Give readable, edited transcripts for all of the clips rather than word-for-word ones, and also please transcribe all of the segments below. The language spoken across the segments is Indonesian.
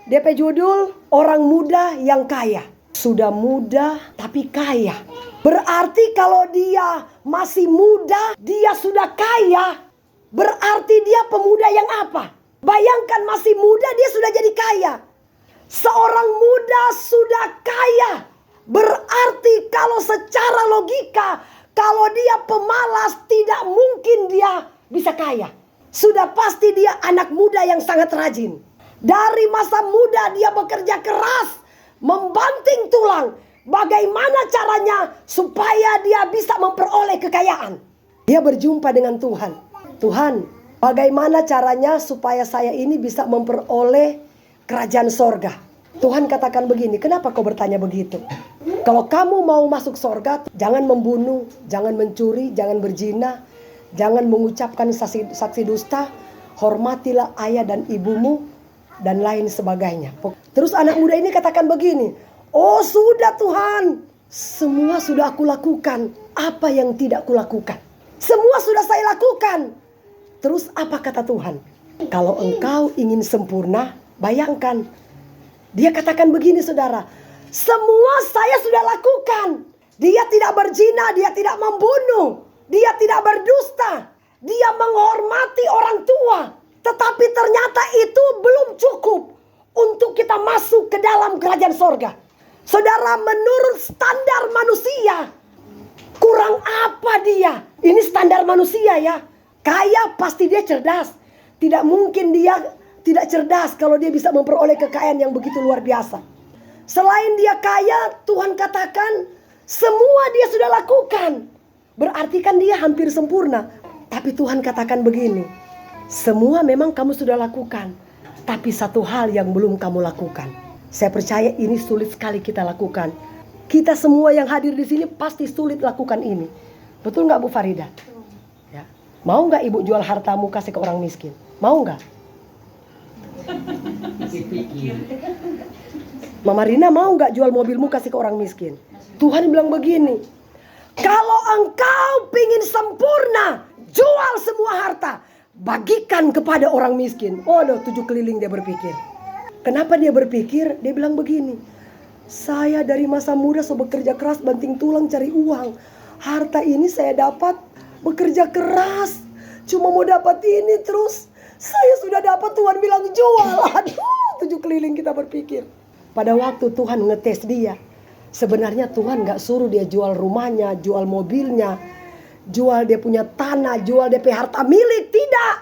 DP judul Orang Muda yang Kaya. Sudah muda tapi kaya. Berarti kalau dia masih muda, dia sudah kaya. Berarti dia pemuda yang apa? Bayangkan masih muda dia sudah jadi kaya. Seorang muda sudah kaya. Berarti kalau secara logika, kalau dia pemalas tidak mungkin dia bisa kaya. Sudah pasti dia anak muda yang sangat rajin. Dari masa muda dia bekerja keras, membanting tulang. Bagaimana caranya supaya dia bisa memperoleh kekayaan? Dia berjumpa dengan Tuhan. Tuhan, bagaimana caranya supaya saya ini bisa memperoleh kerajaan sorga? Tuhan katakan begini, kenapa kau bertanya begitu? Kalau kamu mau masuk sorga, jangan membunuh, jangan mencuri, jangan berzina, jangan mengucapkan saksi dusta, hormatilah ayah dan ibumu, dan lain sebagainya. Terus anak muda ini katakan begini, oh sudah Tuhan, semua sudah aku lakukan. Apa yang tidak kulakukan? Semua sudah saya lakukan. Terus apa kata Tuhan? Kalau engkau ingin sempurna, bayangkan. Dia katakan begini saudara, semua saya sudah lakukan. Dia tidak berzina, dia tidak membunuh, dia tidak berdusta, dia menghormati orang tua. Tetapi ternyata itu belum cukup untuk kita masuk ke dalam kerajaan sorga. Saudara, menurut standar manusia, kurang apa dia? Ini standar manusia ya. Kaya pasti dia cerdas. Tidak mungkin dia tidak cerdas kalau dia bisa memperoleh kekayaan yang begitu luar biasa. Selain dia kaya, Tuhan katakan semua dia sudah lakukan. Berarti kan dia hampir sempurna. Tapi Tuhan katakan begini, semua memang kamu sudah lakukan, tapi satu hal yang belum kamu lakukan. Saya percaya ini sulit sekali kita lakukan. Kita semua yang hadir di sini pasti sulit lakukan ini. Betul nggak Bu Farida? Ya. Mau nggak ibu jual hartamu kasih ke orang miskin? Mau nggak? Mama Rina mau nggak jual mobilmu kasih ke orang miskin? Tuhan bilang begini, kalau engkau pingin sempurna, jual semua harta, bagikan kepada orang miskin. Oh, 7 keliling dia berpikir. Kenapa dia berpikir? Dia bilang begini, saya dari masa muda bekerja keras, banting tulang cari uang. Harta ini saya dapat bekerja keras, cuma mau dapat ini terus. Saya sudah dapat, Tuhan bilang jual. Aduh, 7 keliling kita berpikir. Pada waktu Tuhan ngetes dia, sebenarnya Tuhan gak suruh dia jual rumahnya, jual mobilnya, jual dia punya tanah, jual dia harta milik, tidak.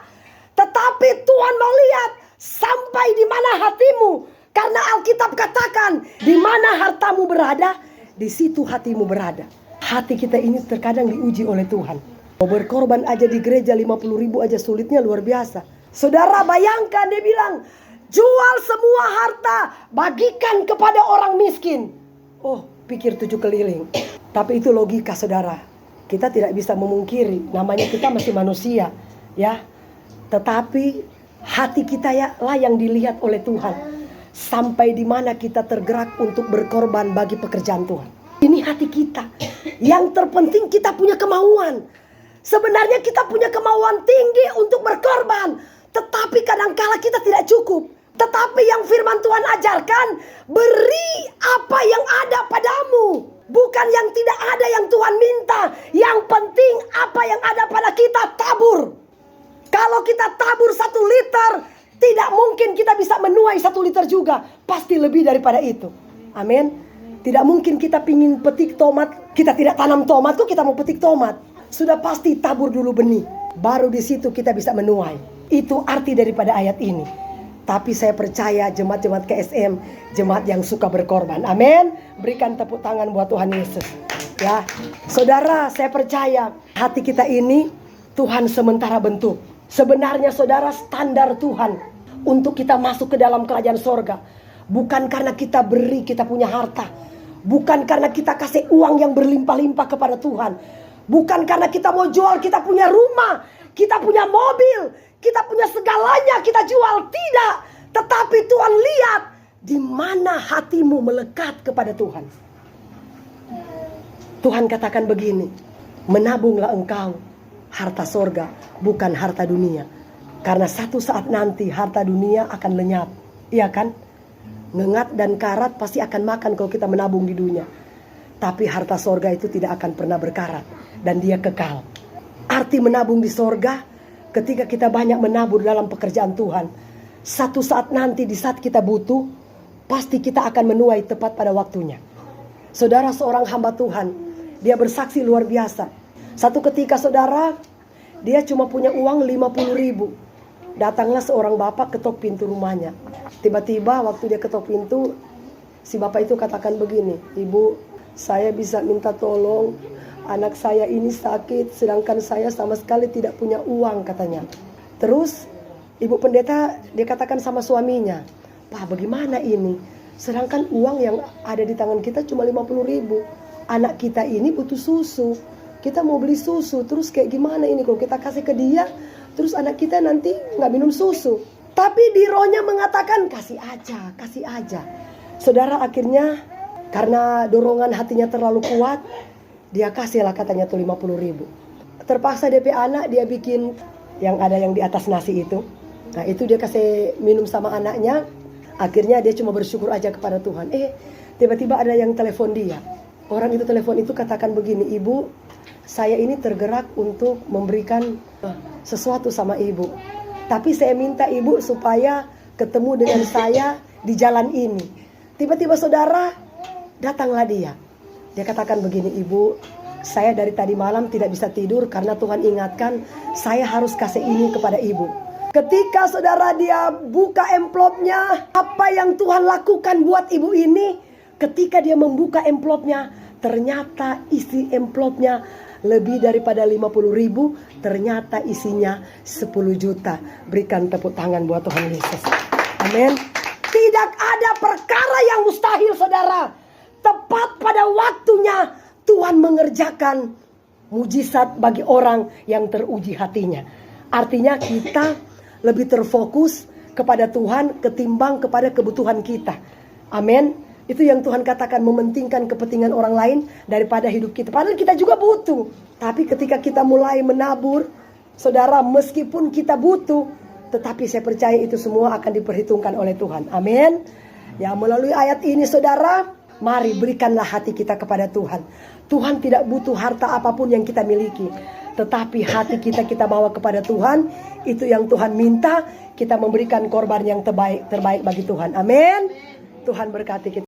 Tetapi Tuhan mau lihat sampai di mana hatimu. Karena Alkitab katakan, di mana hartamu berada, di situ hatimu berada. Hati kita ini terkadang diuji oleh Tuhan. Mau berkorban aja di gereja 50.000 aja sulitnya luar biasa. Saudara bayangkan, dia bilang, jual semua harta, bagikan kepada orang miskin. Oh, pikir 7 keliling. Tapi itu logika saudara. Kita tidak bisa memungkiri, namanya kita masih manusia, ya. Tetapi hati kita ya lah yang dilihat oleh Tuhan. Sampai di mana kita tergerak untuk berkorban bagi pekerjaan Tuhan. Ini hati kita. Yang terpenting kita punya kemauan. Sebenarnya kita punya kemauan tinggi untuk berkorban, tetapi kadangkala kita tidak cukup. Tetapi yang firman Tuhan ajarkan, beri apa yang ada padamu. Bukan yang tidak ada yang Tuhan minta. Yang penting apa yang ada pada kita, tabur. Kalau kita tabur 1 liter, tidak mungkin kita bisa menuai 1 liter juga. Pasti lebih daripada itu. Amin. Tidak mungkin kita pingin petik tomat, kita tidak tanam tomat kok kita mau petik tomat. Sudah pasti tabur dulu benih. Baru di situ kita bisa menuai. Itu arti daripada ayat ini. Tapi saya percaya jemaat-jemaat KSM, jemaat yang suka berkorban. Amin. Berikan tepuk tangan buat Tuhan Yesus. Ya, saudara, saya percaya hati kita ini Tuhan sementara bentuk. Sebenarnya saudara, standar Tuhan untuk kita masuk ke dalam kerajaan sorga bukan karena kita beri, kita punya harta. Bukan karena kita kasih uang yang berlimpah-limpah kepada Tuhan. Bukan karena kita mau jual, kita punya rumah, kita punya mobil, kita punya segalanya, kita jual. Tidak. Tetapi Tuhan lihat di mana hatimu melekat kepada Tuhan. Tuhan katakan begini, menabunglah engkau harta sorga, bukan harta dunia. Karena satu saat nanti harta dunia akan lenyap. Iya kan? Ngengat dan karat pasti akan makan kalau kita menabung di dunia. Tapi harta sorga itu tidak akan pernah berkarat. Dan dia kekal. Arti menabung di sorga, ketika kita banyak menabur dalam pekerjaan Tuhan, satu saat nanti di saat kita butuh, pasti kita akan menuai tepat pada waktunya. Saudara seorang hamba Tuhan, dia bersaksi luar biasa. Satu ketika saudara, dia cuma punya uang 50.000. Datanglah seorang bapak ketok pintu rumahnya. Tiba-tiba waktu dia ketok pintu, si bapak itu katakan begini, "Ibu, saya bisa minta tolong, anak saya ini sakit, sedangkan saya sama sekali tidak punya uang," katanya. Terus ibu pendeta dia katakan sama suaminya, "Pak, bagaimana ini? Sedangkan uang yang ada di tangan kita cuma 50.000. Anak kita ini butuh susu. Kita mau beli susu, terus kayak gimana ini kalau kita kasih ke dia, terus anak kita nanti nggak minum susu." Tapi di rohnya mengatakan, kasih aja. Saudara akhirnya karena dorongan hatinya terlalu kuat, dia kasihlah katanya tuh 50.000. Terpaksa DP anak dia bikin yang ada yang di atas nasi itu. Nah itu dia kasih minum sama anaknya. Akhirnya dia cuma bersyukur aja kepada Tuhan. Tiba-tiba ada yang telepon dia. Orang itu telepon itu katakan begini, "Ibu, saya ini tergerak untuk memberikan sesuatu sama ibu. Tapi saya minta ibu supaya ketemu dengan saya di jalan ini." Tiba-tiba saudara, datanglah dia. Dia katakan begini, "Ibu, saya dari tadi malam tidak bisa tidur karena Tuhan ingatkan saya harus kasih ini kepada ibu." Ketika saudara dia buka envelopnya, apa yang Tuhan lakukan buat ibu ini? Ketika dia membuka envelopnya, ternyata isi envelopnya lebih daripada 50.000, ternyata isinya 10 juta. Berikan tepuk tangan buat Tuhan Yesus. Amin. Tidak ada perkara yang mustahil saudara. Tepat pada waktunya Tuhan mengerjakan mujizat bagi orang yang teruji hatinya. Artinya kita lebih terfokus kepada Tuhan ketimbang kepada kebutuhan kita. Amin. Itu yang Tuhan katakan, mementingkan kepentingan orang lain daripada hidup kita. Padahal kita juga butuh. Tapi ketika kita mulai menabur, saudara, meskipun kita butuh, tetapi saya percaya itu semua akan diperhitungkan oleh Tuhan. Amin. Ya, melalui ayat ini saudara, mari berikanlah hati kita kepada Tuhan. Tuhan tidak butuh harta apapun yang kita miliki. Tetapi hati kita bawa kepada Tuhan. Itu yang Tuhan minta. Kita memberikan korban yang terbaik bagi Tuhan. Amin. Tuhan berkati kita.